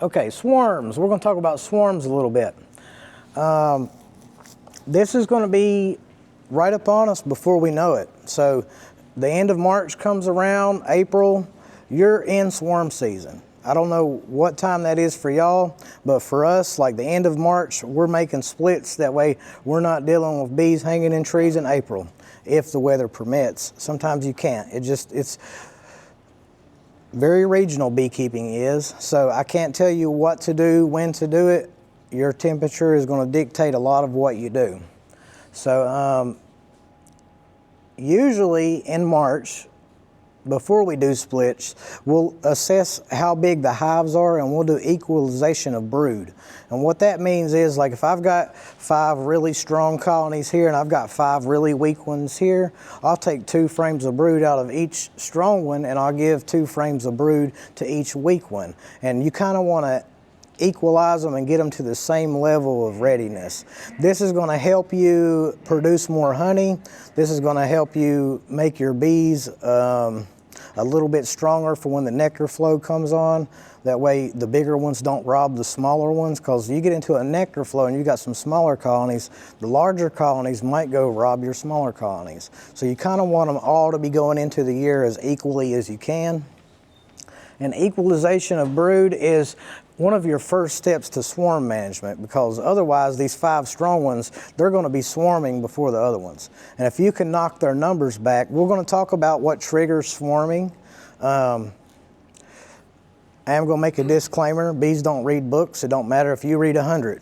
Okay, swarms. We're going to talk about swarms a little bit. This is going to be right upon us before we know it. So the end of March comes around, April, you're in swarm season. I don't know what time that is for y'all, but for us, like the end of March, we're making splits. That way we're not dealing with bees hanging in trees in April, if the weather permits. Sometimes you can't. It's very regional, beekeeping is. So I can't tell you what to do, when to do it. Your temperature is going to dictate a lot of what you do. So usually in March, before we do splits, we'll assess how big the hives are and we'll do equalization of brood. And what that means is, like, if I've got 5 really strong colonies here and I've got 5 really weak ones here, I'll take 2 frames of brood out of each strong one and I'll give 2 frames of brood to each weak one. And you kind of want to equalize them and get them to the same level of readiness. This is going to help you produce more honey. This is going to help you make your bees a little bit stronger for when the nectar flow comes on. That way the bigger ones don't rob the smaller ones, because you get into a nectar flow and you got some smaller colonies, the larger colonies might go rob your smaller colonies. So you kind of want them all to be going into the year as equally as you can. And equalization of brood is one of your first steps to swarm management, because otherwise these 5 strong ones, they're going to be swarming before the other ones. And if you can knock their numbers back, we're going to talk about what triggers swarming. I am going to make a disclaimer: bees don't read books. It don't matter if you read 100.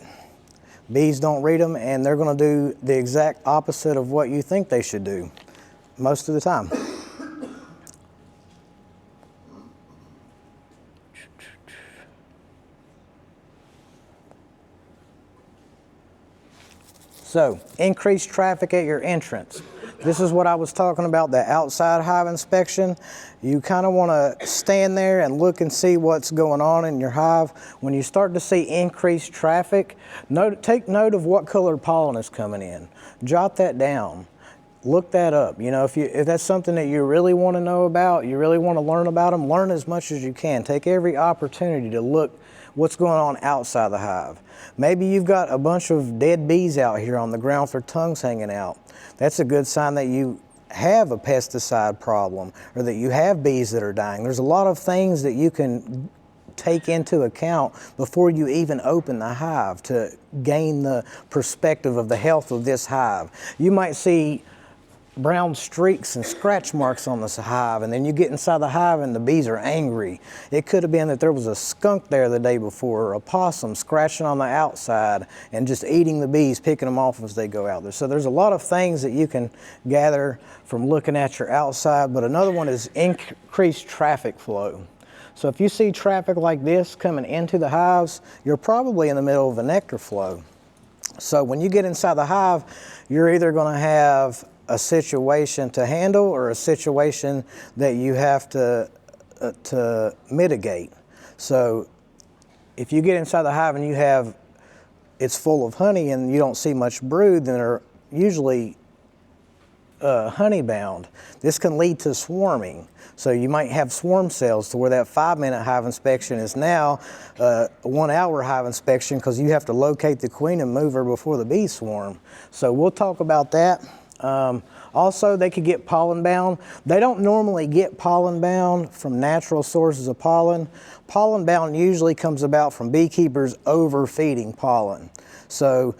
Bees don't read them, and they're going to do the exact opposite of what you think they should do most of the time. So, increase traffic at your entrance. This is what I was talking about, the outside hive inspection. You kind of want to stand there and look and see what's going on in your hive. When you start to see increased traffic, take note of what color pollen is coming in. Jot that down. Look that up. You know, if that's something that you really want to know about, you really want to learn about them, learn as much as you can. Take every opportunity to look what's going on outside the hive. Maybe you've got a bunch of dead bees out here on the ground with their tongues hanging out. That's a good sign that you have a pesticide problem, or that you have bees that are dying. There's a lot of things that you can take into account before you even open the hive to gain the perspective of the health of this hive. You might see brown streaks and scratch marks on this hive, and then you get inside the hive and the bees are angry. It could have been that there was a skunk there the day before, or a possum scratching on the outside and just eating the bees, picking them off as they go out there. So there's a lot of things that you can gather from looking at your outside, but another one is increased traffic flow. So if you see traffic like this coming into the hives, you're probably in the middle of a nectar flow. So when you get inside the hive, you're either going to have a situation to handle or a situation that you have to mitigate. So if you get inside the hive and it's full of honey and you don't see much brood, then they're usually honey bound. This can lead to swarming. So you might have swarm cells to where that 5-minute hive inspection is now a 1-hour hive inspection, because you have to locate the queen and move her before the bees swarm. So we'll talk about that. Also, they could get pollen bound. They don't normally get pollen bound from natural sources of pollen. Pollen bound usually comes about from beekeepers overfeeding pollen. So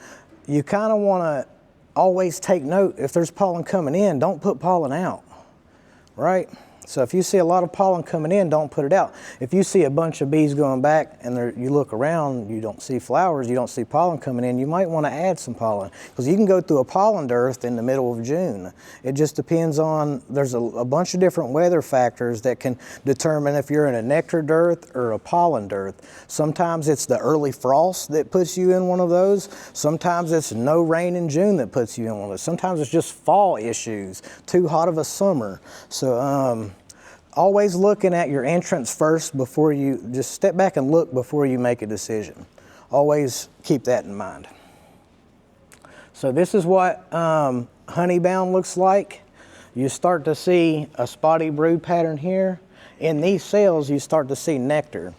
you kind of want to always take note, if there's pollen coming in, don't put pollen out, right? So if you see a lot of pollen coming in, don't put it out. If you see a bunch of bees going back and you look around, you don't see flowers, you don't see pollen coming in, you might want to add some pollen, because you can go through a pollen dearth in the middle of June. It just depends on, there's a bunch of different weather factors that can determine if you're in a nectar dearth or a pollen dearth. Sometimes it's the early frost that puts you in one of those. Sometimes it's no rain in June that puts you in one of those. Sometimes it's just fall issues, too hot of a summer. So always looking at your entrance first before you, just step back and look before you make a decision. Always keep that in mind. So this is what honeybound looks like. You start to see a spotty brood pattern here. In these cells, you start to see nectar.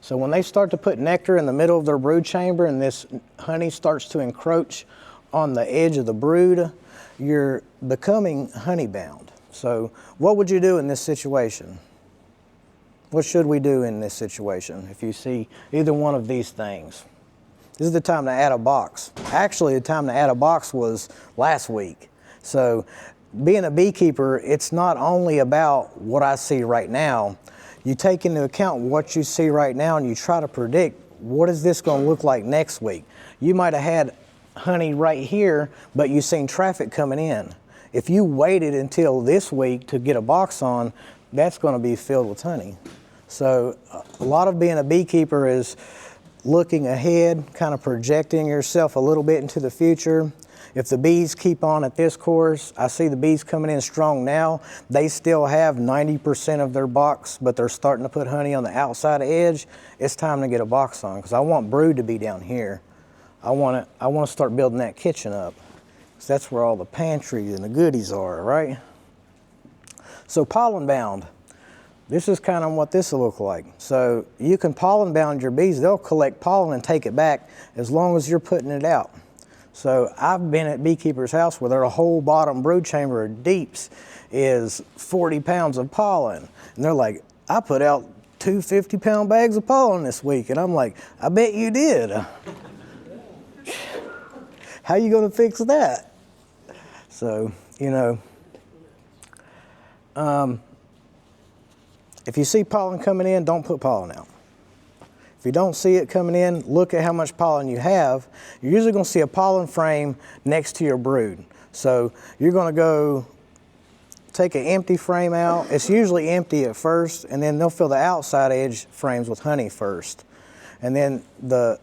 So when they start to put nectar in the middle of their brood chamber and this honey starts to encroach on the edge of the brood, you're becoming honey bound. So what would you do in this situation? What should we do in this situation if you see either one of these things? This is the time to add a box. Actually, the time to add a box was last week. So being a beekeeper, it's not only about what I see right now. You take into account what you see right now and you try to predict what is this going to look like next week. You might have had honey right here, but you've seen traffic coming in. If you waited until this week to get a box on, that's going to be filled with honey. So a lot of being a beekeeper is looking ahead, kind of projecting yourself a little bit into the future. If the bees keep on at this course, I see the bees coming in strong now. They still have 90% of their box, but they're starting to put honey on the outside edge. It's time to get a box on because I want brood to be down here. I want to start building that kitchen up. So that's where all the pantry and the goodies are, right? So pollen bound. This is kind of what this will look like. So you can pollen bound your bees. They'll collect pollen and take it back as long as you're putting it out. So I've been at beekeepers' house where their whole bottom brood chamber of deeps is 40 pounds of pollen. And they're like, I put out 2 50-pound bags of pollen this week. And I'm like, I bet you did. How you gonna fix that? So, you know, if you see pollen coming in, don't put pollen out. If you don't see it coming in, look at how much pollen you have. You're usually going to see a pollen frame next to your brood. So you're going to go take an empty frame out. It's usually empty at first, and then they'll fill the outside edge frames with honey first. And then the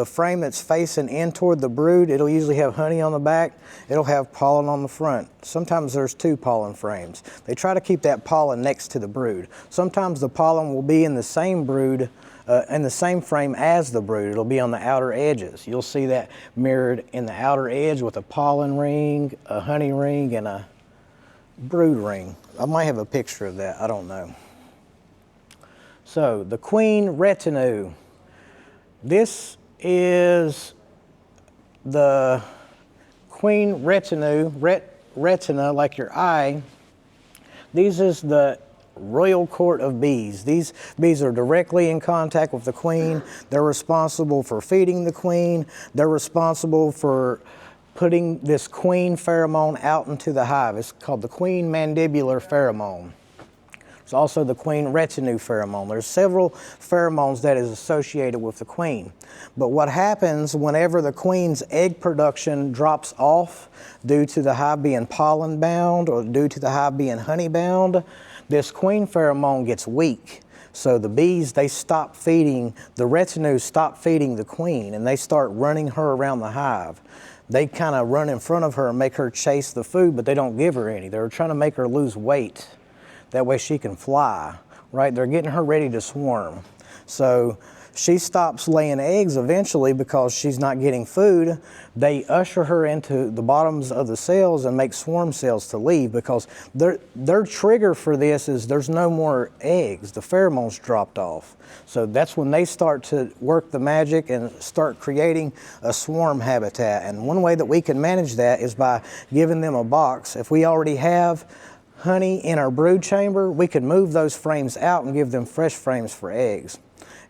frame that's facing in toward the brood, it'll usually have honey on the back. It'll have pollen on the front. Sometimes there's 2 pollen frames. They try to keep that pollen next to the brood. Sometimes the pollen will be in the same brood, in the same frame as the brood. It'll be on the outer edges. You'll see that mirrored in the outer edge with a pollen ring, a honey ring, and a brood ring. I might have a picture of that, I don't know. So the queen retinue. This is the queen retinue, retina like your eye. These is the royal court of bees. These bees are directly in contact with the queen. They're responsible for feeding the queen. They're responsible for putting this queen pheromone out into the hive. It's called the queen mandibular pheromone. There's also the queen retinue pheromone. There's several pheromones that is associated with the queen. But what happens whenever the queen's egg production drops off due to the hive being pollen bound or due to the hive being honey bound, this queen pheromone gets weak. So the bees, they stop feeding, the retinue stop feeding the queen, and they start running her around the hive. They kind of run in front of her and make her chase the food, but they don't give her any. They're trying to make her lose weight. That way she can fly, right? They're getting her ready to swarm. So she stops laying eggs eventually because she's not getting food. They usher her into the bottoms of the cells and make swarm cells to leave because their trigger for this is there's no more eggs. The pheromones dropped off. So that's when they start to work the magic and start creating a swarm habitat. And one way that we can manage that is by giving them a box. If we already have honey in our brood chamber, we can move those frames out and give them fresh frames for eggs.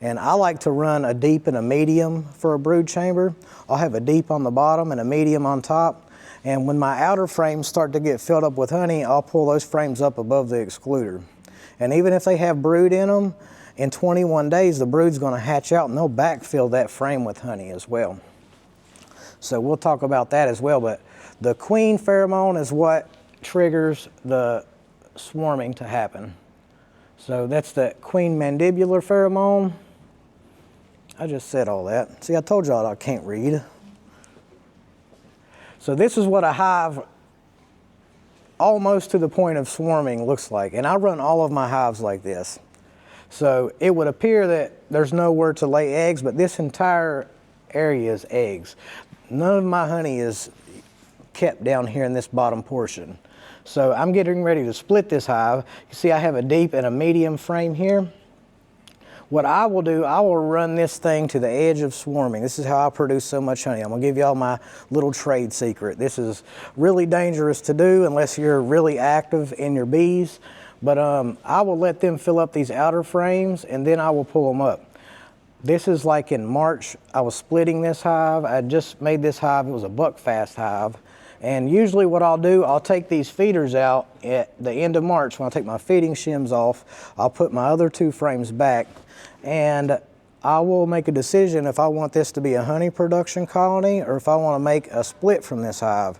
And I like to run a deep and a medium for a brood chamber. I'll have a deep on the bottom and a medium on top. And when my outer frames start to get filled up with honey, I'll pull those frames up above the excluder. And even if they have brood in them, in 21 days, the brood's gonna hatch out and they'll backfill that frame with honey as well. So we'll talk about that as well, but the queen pheromone is what triggers the swarming to happen. So that's the queen mandibular pheromone. I just said all that. See, I told y'all I can't read. So this is what a hive almost to the point of swarming looks like. And I run all of my hives like this. So it would appear that there's nowhere to lay eggs, but this entire area is eggs. None of my honey is kept down here in this bottom portion. So I'm getting ready to split this hive. You see I have a deep and a medium frame here. What I will do, I will run this thing to the edge of swarming. This is how I produce so much honey. I'm gonna give y'all my little trade secret. This is really dangerous to do unless you're really active in your bees. But I will let them fill up these outer frames and then I will pull them up. This is like in March, I was splitting this hive. I just made this hive, it was a buckfast hive. And usually what I'll do, I'll take these feeders out at the end of March when I take my feeding shims off. I'll put my other 2 frames back and I will make a decision if I want this to be a honey production colony or if I want to make a split from this hive.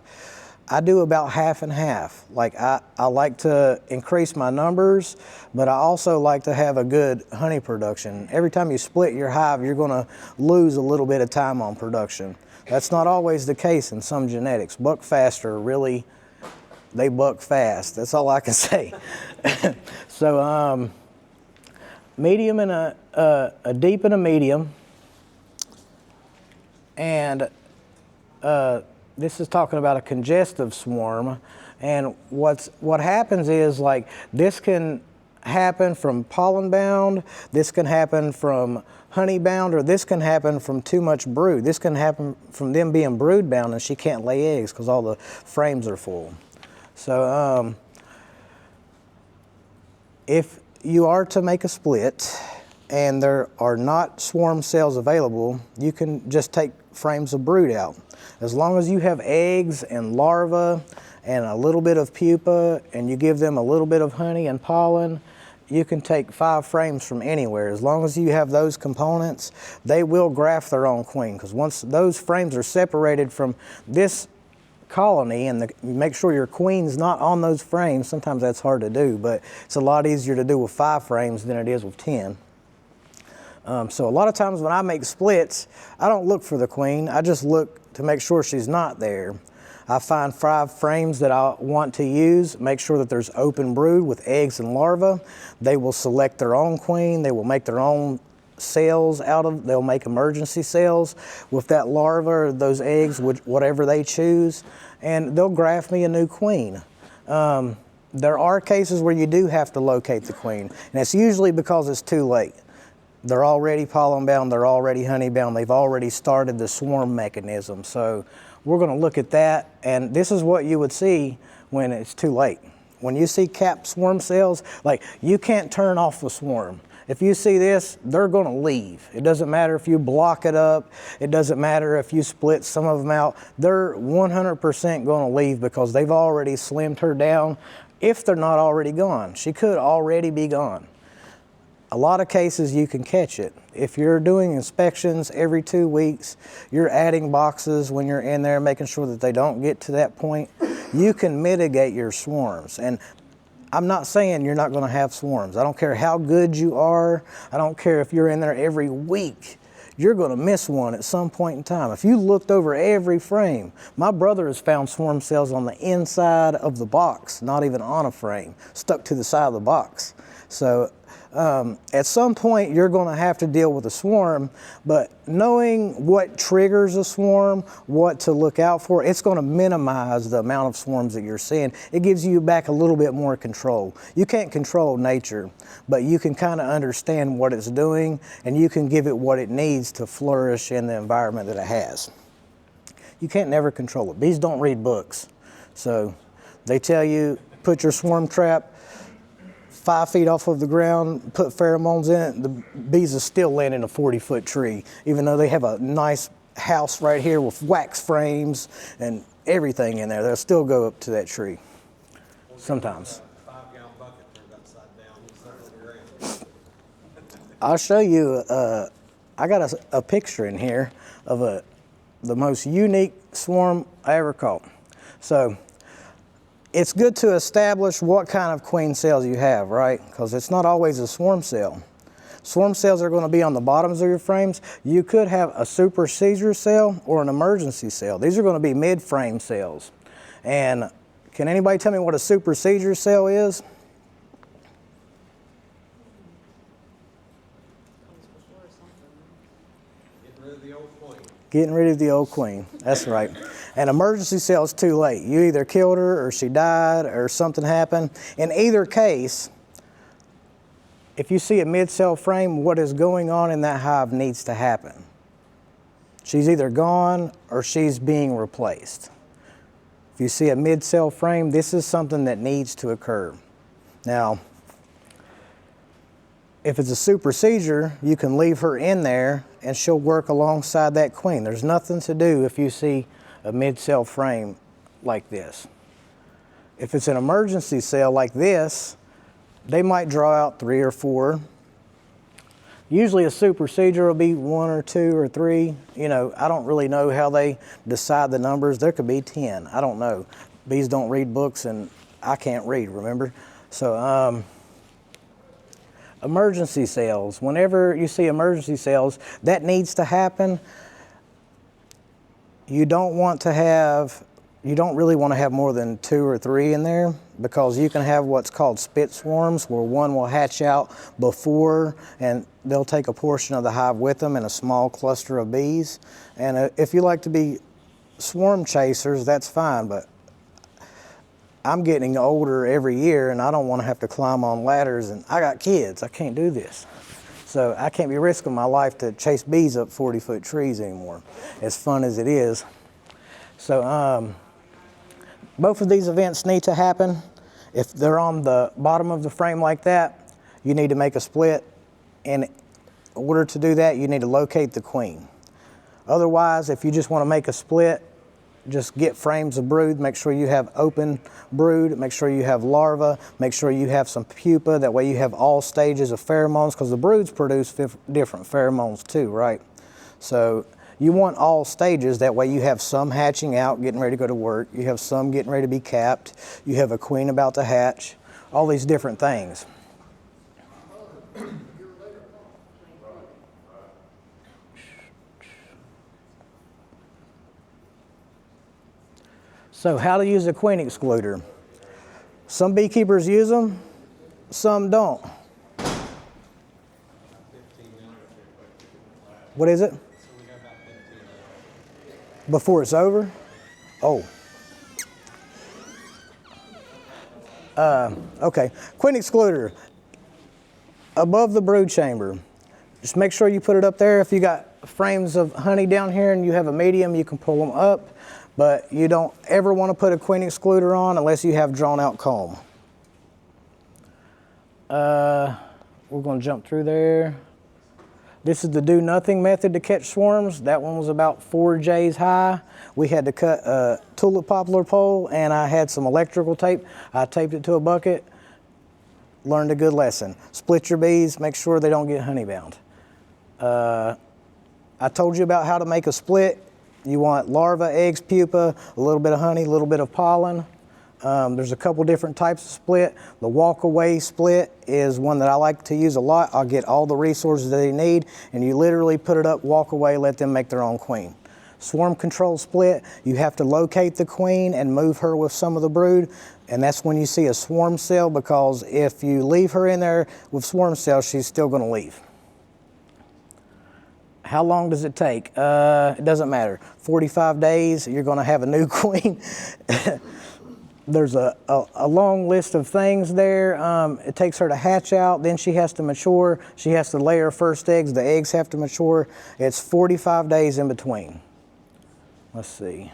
I do about half and half. Like I like to increase my numbers, but I also like to have a good honey production. Every time you split your hive, you're gonna lose a little bit of time on production. That's not always the case in some genetics. Buckfast are really, they buck fast. That's all I can say. So medium and a deep and a medium. And this is talking about a congestive swarm. And what happens is, like, this can happen from pollen bound, this can happen from honey bound, or this can happen from too much brood. This can happen from them being brood bound and she can't lay eggs because all the frames are full. So if you are to make a split and there are not swarm cells available, you can just take frames of brood out. As long as you have eggs and larvae and a little bit of pupa and you give them a little bit of honey and pollen, you can take 5 frames from anywhere. As long as you have those components, they will graft their own queen, because once those frames are separated from this colony and you make sure your queen's not on those frames, sometimes that's hard to do, but it's a lot easier to do with 5 frames than it is with 10. So a lot of times when I make splits, I don't look for the queen, I just look to make sure she's not there. I find 5 frames that I want to use, make sure that there's open brood with eggs and larvae. They will select their own queen, they will make their own cells they'll make emergency cells with that larva or those eggs, whatever they choose, and they'll graft me a new queen. There are cases where you do have to locate the queen, and it's usually because it's too late. They're already pollen bound, they're already honey bound, they've already started the swarm mechanism. So we're gonna look at that, and this is what you would see when it's too late. When you see capped swarm cells, like, you can't turn off the swarm. If you see this, they're gonna leave. It doesn't matter if you block it up, it doesn't matter if you split some of them out, they're 100% gonna leave because they've already slimmed her down, if they're not already gone. She could already be gone. A lot of cases you can catch it. If you're doing inspections every 2 weeks, you're adding boxes when you're in there, making sure that they don't get to that point, you can mitigate your swarms. And I'm not saying you're not gonna have swarms. I don't care how good you are. I don't care if you're in there every week. You're gonna miss one at some point in time. If you looked over every frame, my brother has found swarm cells on the inside of the box, not even on a frame, stuck to the side of the box. So at some point you're going to have to deal with a swarm, but knowing what triggers a swarm, what to look out for, it's going to minimize the amount of swarms that you're seeing. It gives you back a little bit more control. You can't control nature, but you can kind of understand what it's doing and you can give it what it needs to flourish in the environment that it has. You can't never control it. Bees don't read books. So they tell you, put your swarm trap 5 feet off of the ground, put pheromones in it, the bees are still land in a 40-foot tree, even though they have a nice house right here with wax frames and everything in there. They'll still go up to that tree sometimes. A 5-gallon bucket turned upside down and sat on the ground. I'll show you, I got a picture in here of the most unique swarm I ever caught. So it's good to establish what kind of queen cells you have, right? Because it's not always a swarm cell. Swarm cells are going to be on the bottoms of your frames. You could have a super seizure cell or an emergency cell. These are going to be mid-frame cells. And can anybody tell me what a super seizure cell is? Getting rid of the old queen. Getting rid of the old queen, that's right. An emergency cell is too late. You either killed her or she died or something happened. In either case, if you see a mid-cell frame, what is going on in that hive needs to happen. She's either gone or she's being replaced. If you see a mid-cell frame, this is something that needs to occur. Now, if it's a supersedure, you can leave her in there and she'll work alongside that queen. There's nothing to do if you see a mid-cell frame like this. If it's an emergency cell like this, they might draw out 3 or 4. Usually a supersedure will be 1 or 2 or 3. You know, I don't really know how they decide the numbers. There could be 10. I don't know. Bees don't read books and I can't read, remember? So emergency cells. Whenever you see emergency cells, that needs to happen. You don't really want to have more than 2 or 3 in there, because you can have what's called spit swarms, where one will hatch out before and they'll take a portion of the hive with them in a small cluster of bees. And if you like to be swarm chasers, that's fine, but I'm getting older every year and I don't want to have to climb on ladders, and I got kids, I can't do this. So I can't be risking my life to chase bees up 40-foot trees anymore, as fun as it is. So both of these events need to happen. If they're on the bottom of the frame like that, you need to make a split. In order to do that, you need to locate the queen. Otherwise, if you just want to make a split, just get frames of brood, make sure you have open brood, make sure you have larvae, make sure you have some pupa, that way you have all stages of pheromones, because the broods produce different pheromones too, right? So you want all stages, that way you have some hatching out, getting ready to go to work, you have some getting ready to be capped, you have a queen about to hatch, all these different things. So how to use a queen excluder. Some beekeepers use them, some don't. What is it? Before it's over? Oh. Okay, queen excluder. Above the brood chamber. Just make sure you put it up there. If you got frames of honey down here and you have a medium, you can pull them up. But you don't ever want to put a queen excluder on unless you have drawn out comb. We're going to jump through there. This is the do nothing method to catch swarms. That one was about 4 J's high. We had to cut a tulip poplar pole and I had some electrical tape. I taped it to a bucket. Learned a good lesson. Split your bees, make sure they don't get honey bound. I told you about how to make a split. You want larva, eggs, pupa, a little bit of honey, a little bit of pollen. There's a couple different types of split. The walk-away split is one that I like to use a lot. I'll get all the resources that they need, and you literally put it up, walk away, let them make their own queen. Swarm control split, you have to locate the queen and move her with some of the brood, and that's when you see a swarm cell, because if you leave her in there with swarm cells, she's still going to leave. How long does it take? It doesn't matter. 45 days, you're going to have a new queen. There's a long list of things there. It takes her to hatch out, then she has to mature. She has to lay her first eggs. The eggs have to mature. It's 45 days in between. Let's see.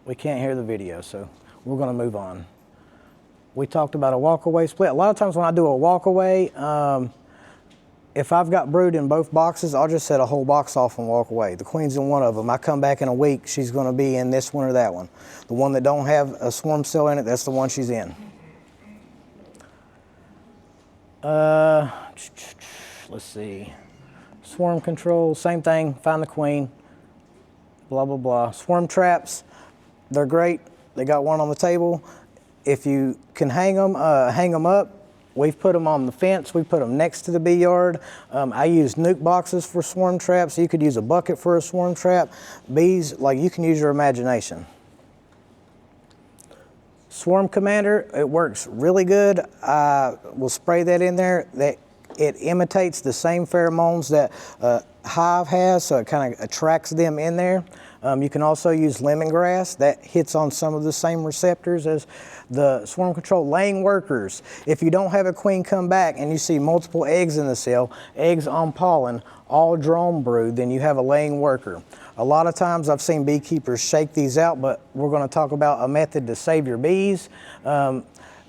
We can't hear the video, so we're going to move on. We talked about a walk-away split. A lot of times when I do a walk-away, if I've got brood in both boxes, I'll just set a whole box off and walk away. The queen's in one of them. I come back in a week, she's going to be in this one or that one. The one that don't have a swarm cell in it, that's the one she's in. Let's see. Swarm control, same thing. Find the queen. Blah, blah, blah. Swarm traps, they're great. They got one on the table. If you can hang them up. We've put them on the fence. We put them next to the bee yard. I use nuke boxes for swarm traps. You could use a bucket for a swarm trap. Bees, like, you can use your imagination. Swarm commander, it works really good. I will spray that in there. That it imitates the same pheromones that hive has, so it kind of attracts them in there. You can also use lemongrass. That hits on some of the same receptors as the swarm control. Laying workers. If you don't have a queen come back and you see multiple eggs in the cell, eggs on pollen, all drone brood, then you have a laying worker. A lot of times I've seen beekeepers shake these out, but we're going to talk about a method to save your bees.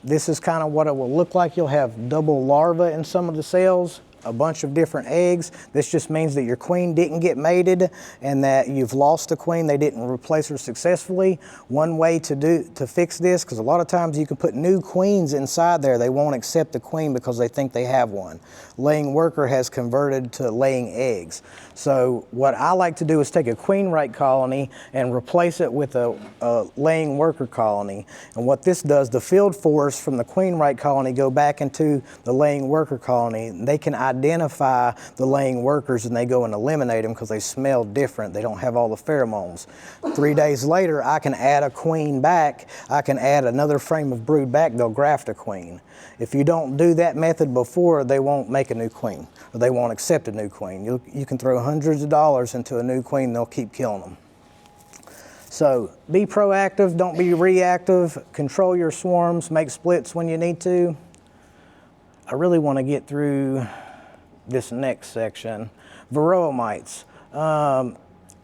This is kind of what it will look like. You'll have double larvae in some of the cells, a bunch of different eggs. This just means that your queen didn't get mated and that you've lost a queen. They didn't replace her successfully. One way to fix this, because a lot of times you can put new queens inside there. They won't accept the queen because they think they have one. Laying worker has converted to laying eggs. So what I like to do is take a queen right colony and replace it with a laying worker colony. And what this does, the field force from the queen right colony go back into the laying worker colony. They can identify the laying workers and they go and eliminate them because they smell different. They don't have all the pheromones. 3 days later, I can add a queen back. I can add another frame of brood back. They'll graft a queen. If you don't do that method before, they won't make a new queen, or they won't accept a new queen. You can throw hundreds of dollars into a new queen, they'll keep killing them. So be proactive, don't be reactive, control your swarms, make splits when you need to. I really want to get through this next section. Varroa mites.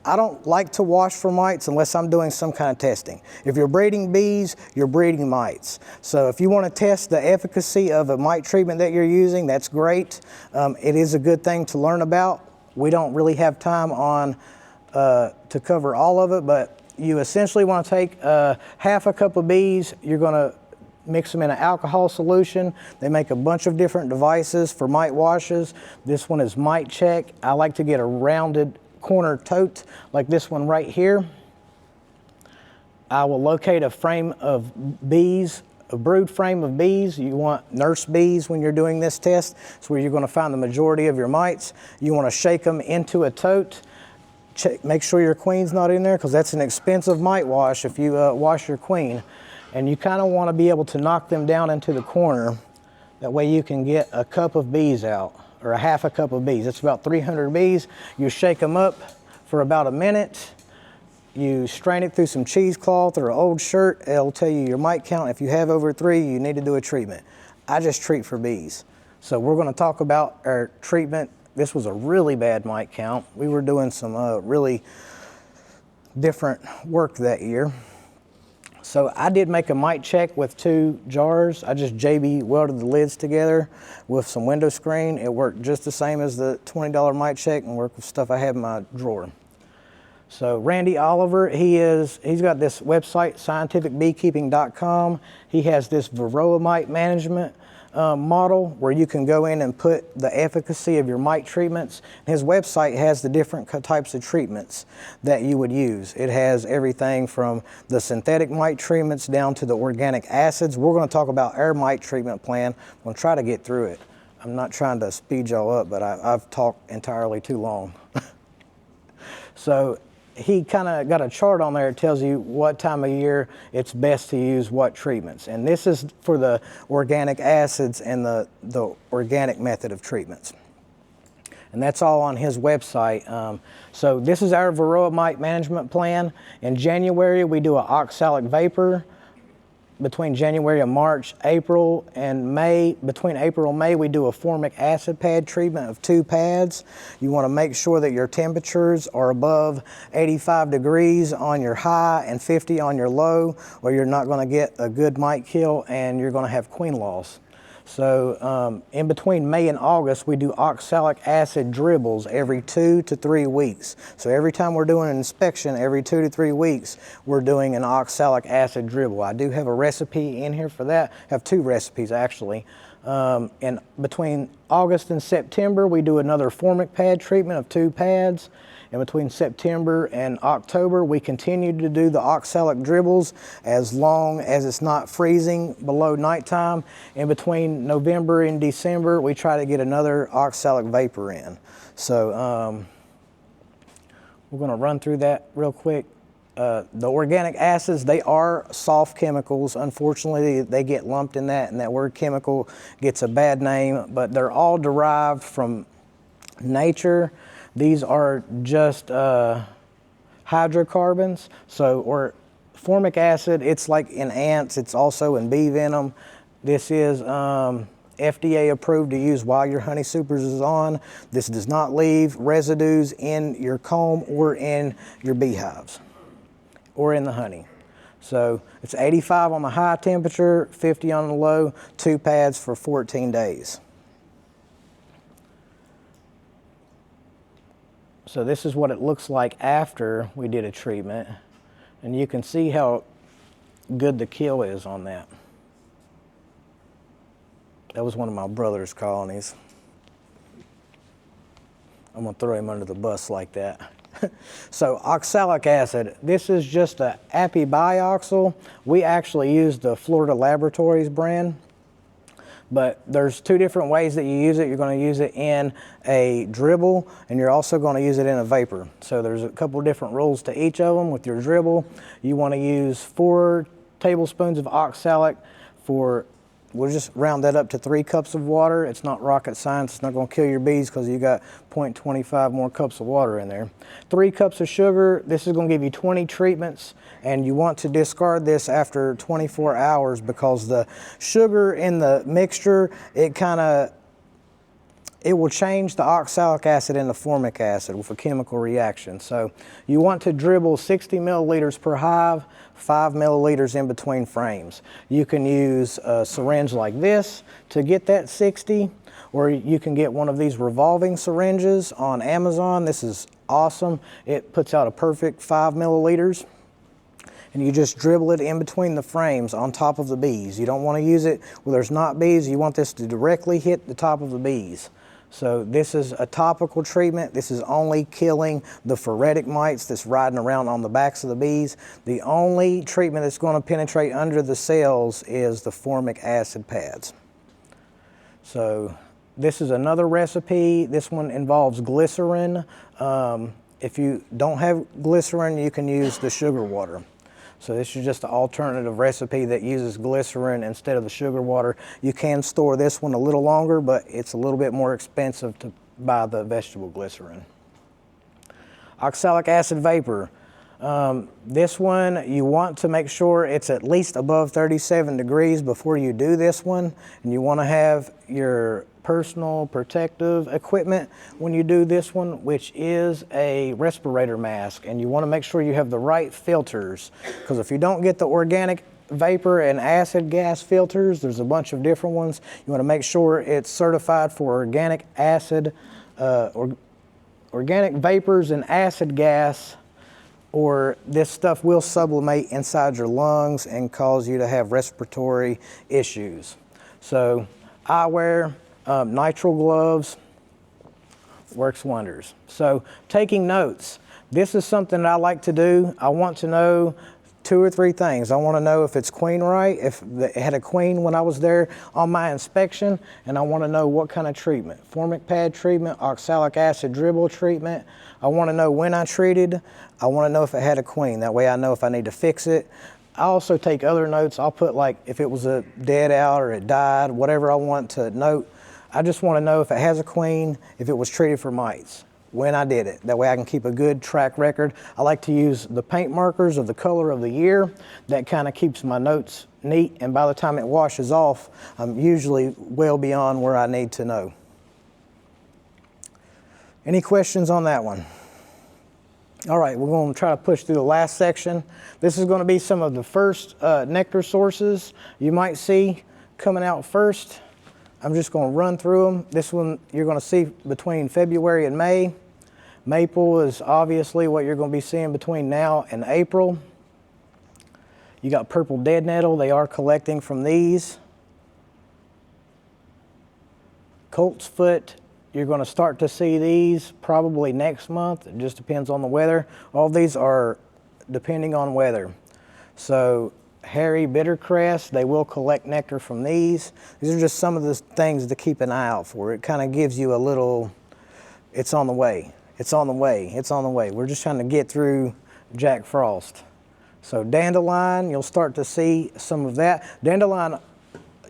I don't like to wash for mites unless I'm doing some kind of testing. If you're breeding bees, you're breeding mites. So if you want to test the efficacy of a mite treatment that you're using, that's great. It is a good thing to learn about. We don't really have time on to cover all of it, but you essentially want to take half a cup of bees. You're going to mix them in an alcohol solution. They make a bunch of different devices for mite washes. This one is Mite Check. I like to get a rounded corner tote like this one right here. I will locate a frame of bees, a brood frame of bees. You want nurse bees when you're doing this test. It's where you're going to find the majority of your mites. You want to shake them into a tote. Make sure your queen's not in there because that's an expensive mite wash if you wash your queen. And you kind of want to be able to knock them down into the corner. That way you can get a cup of bees out, or a half a cup of bees. It's about 300 bees. You shake them up for about a minute. You strain it through some cheesecloth or an old shirt. It'll tell you your mite count. If you have over 3, you need to do a treatment. I just treat for bees. So we're going to talk about our treatment. This was a really bad mite count. We were doing some really different work that year. So I did make a mite check with 2 jars. I just JB welded the lids together with some window screen. It worked just the same as the $20 mite check and worked with stuff I have in my drawer. So Randy Oliver, he's got this website, scientificbeekeeping.com. He has this Varroa mite management model where you can go in and put the efficacy of your mite treatments. His website has the different types of treatments that you would use. It has everything from the synthetic mite treatments down to the organic acids. We're going to talk about our mite treatment plan. I'm going to try to get through it. I'm not trying to speed y'all up, but I've talked entirely too long. So he kind of got a chart on there that tells you what time of year it's best to use what treatments. And this is for the organic acids and the organic method of treatments. And that's all on his website. So this is our Varroa mite management plan. In January, we do an oxalic vapor. Between January and March, April and May, between April and May, we do a formic acid pad treatment of 2 pads. You want to make sure that your temperatures are above 85 degrees on your high and 50 on your low, or you're not going to get a good mite kill and you're going to have queen loss. So in between May and August, we do oxalic acid dribbles every 2 to 3 weeks. So every time we're doing an inspection, every 2 to 3 weeks, we're doing an oxalic acid dribble. I do have a recipe in here for that. I have 2 recipes actually. And between August and September, we do another formic pad treatment of 2 pads. And between September and October, we continue to do the oxalic dribbles as long as it's not freezing below nighttime. In between November and December, we try to get another oxalic vapor in. So we're going to run through that real quick. The organic acids, they are soft chemicals. Unfortunately, they get lumped in that, and that word chemical gets a bad name, but they're all derived from nature. These are just hydrocarbons. So, or formic acid, it's like in ants, it's also in bee venom. This is FDA approved to use while your honey supers is on. This does not leave residues in your comb or in your beehives or in the honey. So it's 85 on the high temperature, 50 on the low, 2 pads for 14 days. So this is what it looks like after we did a treatment. And you can see how good the kill is on that. That was one of my brother's colonies. I'm gonna throw him under the bus like that. So oxalic acid, this is just a apibioxyl. We actually use the Florida Laboratories brand, but there's 2 different ways that you use it. You're gonna use it in a dribble, and you're also gonna use it in a vapor. So there's a couple different rules to each of them. With your dribble, you wanna use 4 tablespoons of oxalic for, we'll just round that up to 3 cups of water. It's not rocket science. It's not going to kill your bees because you got 0.25 more cups of water in there. 3 cups of sugar. This is going to give you 20 treatments, and you want to discard this after 24 hours because the sugar in the mixture, it will change the oxalic acid into formic acid with a chemical reaction. So you want to dribble 60 milliliters per hive, 5 milliliters in between frames. You can use a syringe like this to get that 60, or you can get one of these revolving syringes on Amazon. This is awesome. It puts out a perfect 5 milliliters. And you just dribble it in between the frames on top of the bees. You don't want to use it where there's not bees. You want this to directly hit the top of the bees. So this is a topical treatment. This is only killing the phoretic mites that's riding around on the backs of the bees. The only treatment that's going to penetrate under the cells is the formic acid pads. So this is another recipe. This one involves glycerin. If you don't have glycerin, you can use the sugar water. So this is just an alternative recipe that uses glycerin instead of the sugar water. You can store this one a little longer, but it's a little bit more expensive to buy the vegetable glycerin. Oxalic acid vapor. This one, you want to make sure it's at least above 37 degrees before you do this one. And you want to have your personal protective equipment when you do this one, which is a respirator mask. And you want to make sure you have the right filters, because if you don't get the organic vapor and acid gas filters, there's a bunch of different ones. You want to make sure it's certified for organic acid, organic vapors and acid gas, or this stuff will sublimate inside your lungs and cause you to have respiratory issues. So eyewear, nitrile gloves, works wonders. So taking notes, this is something that I like to do. I want to know 2 or 3 things. I want to know if it's queen right, if it had a queen when I was there on my inspection, and I want to know what kind of treatment. Formic pad treatment, oxalic acid dribble treatment. I want to know when I treated. I want to know if it had a queen. That way I know if I need to fix it. I also take other notes. I'll put like if it was a dead out or it died, whatever I want to note. I just want to know if it has a queen, if it was treated for mites, when I did it. That way I can keep a good track record. I like to use the paint markers of the color of the year. That kind of keeps my notes neat, and by the time it washes off, I'm usually well beyond where I need to know. Any questions on that one? All right, we're going to try to push through the last section. This is going to be some of the first nectar sources you might see coming out first. I'm just going to run through them. This one you're going to see between February and May. Maple is obviously what you're going to be seeing between now and April. You got purple dead nettle. They are collecting from these. Colt's foot, you're going to start to see these probably next month. It just depends on the weather. All these are depending on weather. So hairy bittercress, they will collect nectar from these. These are just some of the things to keep an eye out for. It kind of gives you a little, it's on the way, it's on the way, it's on the way. We're just trying to get through Jack Frost. So dandelion, you'll start to see some of that. Dandelion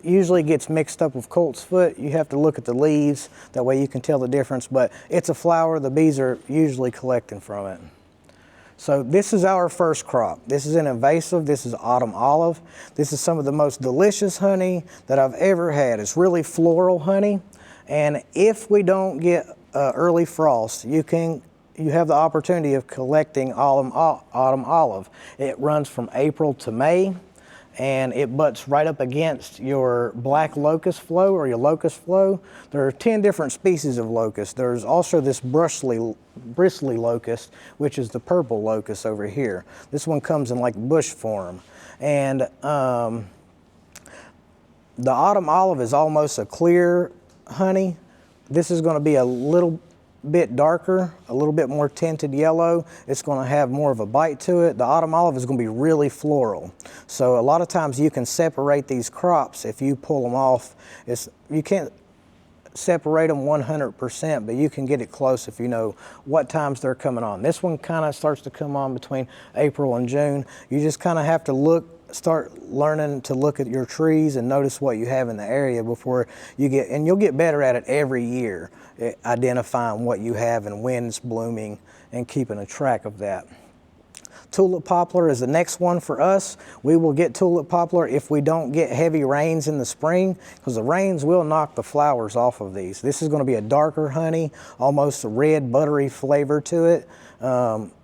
usually gets mixed up with colt's foot. You have to look at the leaves, that way you can tell the difference, but it's a flower the bees are usually collecting from it. So this is our first crop. This is an invasive, this is autumn olive. This is some of the most delicious honey that I've ever had. It's really floral honey, and if we don't get early frost, you have the opportunity of collecting autumn olive. It runs from April to May, and it butts right up against your black locust flow or your locust flow. There are 10 different species of locust. There's also this bristly locust, which is the purple locust over here. This one comes in like bush form. And the autumn olive is almost a clear honey. This is going to be a little bit darker, a little bit more tinted yellow. It's going to have more of a bite to it. The autumn olive is going to be really floral. So a lot of times you can separate these crops if you pull them off. You can't separate them 100%, but you can get it close if you know what times they're coming on. This one kind of starts to come on between April and June. You just kind of have to start learning to look at your trees and notice what you have in the area before you and you'll get better at it every year, identifying what you have and when it's blooming and keeping a track of that. Tulip poplar is the next one for us. We will get tulip poplar if we don't get heavy rains in the spring, because the rains will knock the flowers off of these. This is going to be a darker honey, almost a red buttery flavor to it.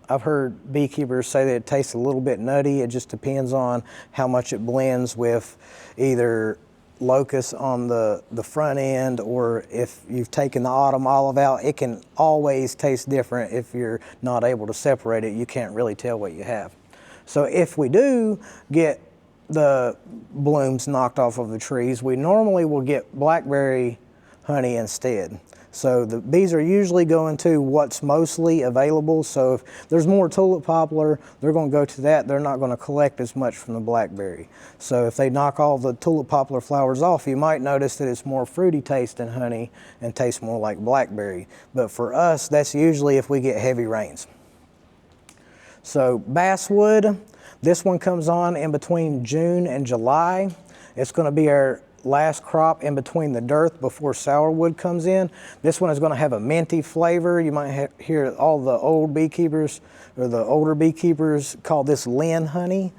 I've heard beekeepers say that it tastes a little bit nutty. It just depends on how much it blends with either locust on the front end, or if you've taken the autumn olive out. It can always taste different. If you're not able to separate it, you can't really tell what you have. So if we do get the blooms knocked off of the trees, we normally will get blackberry honey instead. So the bees are usually going to what's mostly available. So if there's more tulip poplar, they're going to go to that. They're not going to collect as much from the blackberry. So if they knock all the tulip poplar flowers off, you might notice that it's more fruity tasting honey and tastes more like blackberry. But for us, that's usually if we get heavy rains. So basswood, this one comes on in between June and July. It's going to be our last crop in between the dearth before sourwood comes in. This one is going to have a minty flavor. You might hear all the old beekeepers or the older beekeepers call this Lynn honey,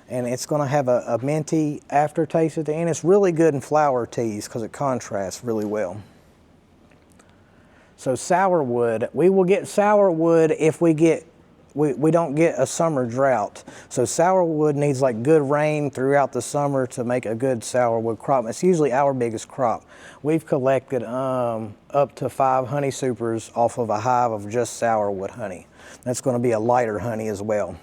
and it's going to have a minty aftertaste at the end. It's really good in flower teas because it contrasts really well. So sourwood, we will get sourwood if we don't get a summer drought. So sourwood needs like good rain throughout the summer to make a good sourwood crop. It's usually our biggest crop. We've collected up to 5 honey supers off of a hive of just sourwood honey. That's going to be a lighter honey as well.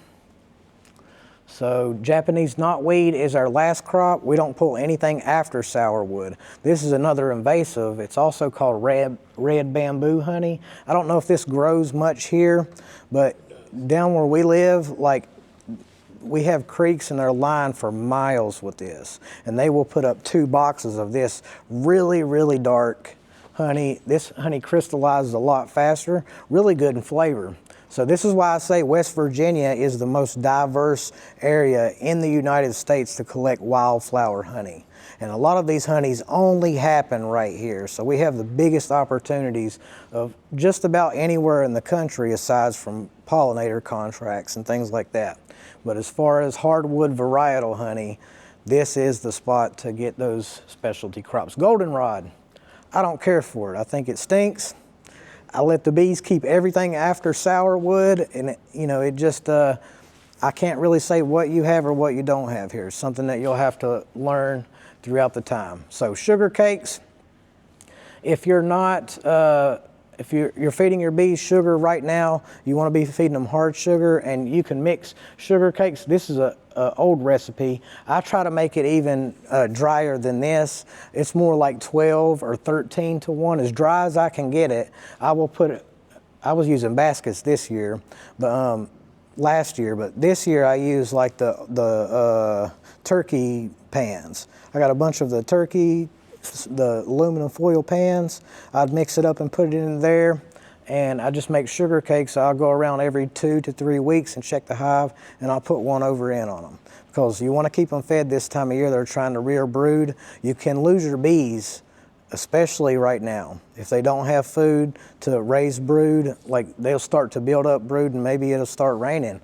So Japanese knotweed is our last crop. We don't pull anything after sourwood. This is another invasive. It's also called red bamboo honey. I don't know if this grows much here, but down where we live, like, we have creeks and they're lined for miles with this, and they will put up 2 boxes of this really, really dark honey. This honey crystallizes a lot faster, really good in flavor. So this is why I say West Virginia is the most diverse area in the United States to collect wildflower honey. And a lot of these honeys only happen right here. So we have the biggest opportunities of just about anywhere in the country aside from pollinator contracts and things like that. But as far as hardwood varietal honey, this is the spot to get those specialty crops. Goldenrod, I don't care for it. I think it stinks. I let the bees keep everything after sourwood, and it just, I can't really say what you have or what you don't have here. It's something that you'll have to learn throughout the time. So sugar cakes, if you're not, if you're feeding your bees sugar right now, you want to be feeding them hard sugar, and you can mix sugar cakes. This is a old recipe. I try to make it even drier than this. It's more like 12 or 13 to 1, as dry as I can get it. I will put it, I was using baskets this year, but last year, but this year I use like the turkey pans. I got a bunch of the turkey, the aluminum foil pans. I'd mix it up and put it in there, and I just make sugar cakes. I'll go around every 2 to 3 weeks and check the hive, and I'll put one over in on them. Because you want to keep them fed this time of year. They're trying to rear brood. You can lose your bees, especially right now. If they don't have food to raise brood, like they'll start to build up brood and maybe it'll start raining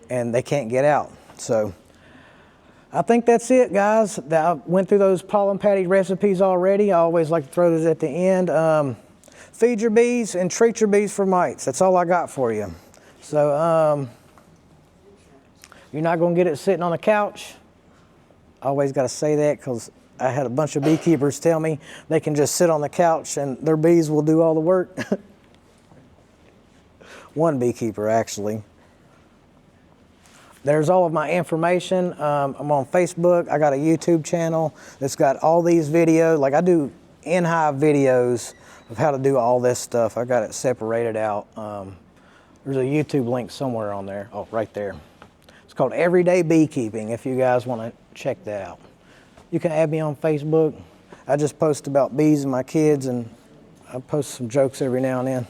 and they can't get out. So I think that's it, guys. I went through those pollen patty recipes already. I always like to throw those at the end. Feed your bees and treat your bees for mites. That's all I got for you. So you're not going to get it sitting on the couch. I always got to say that because I had a bunch of beekeepers tell me they can just sit on the couch and their bees will do all the work. One beekeeper, actually. There's all of my information. I'm on Facebook. I got a YouTube channel that's got all these videos. Like I do in-hive videos of how to do all this stuff. I got it separated out. There's a YouTube link somewhere on there. Oh, right there. It's called Everyday Beekeeping if you guys want to check that out. You can add me on Facebook. I just post about bees and my kids, and I post some jokes every now and then.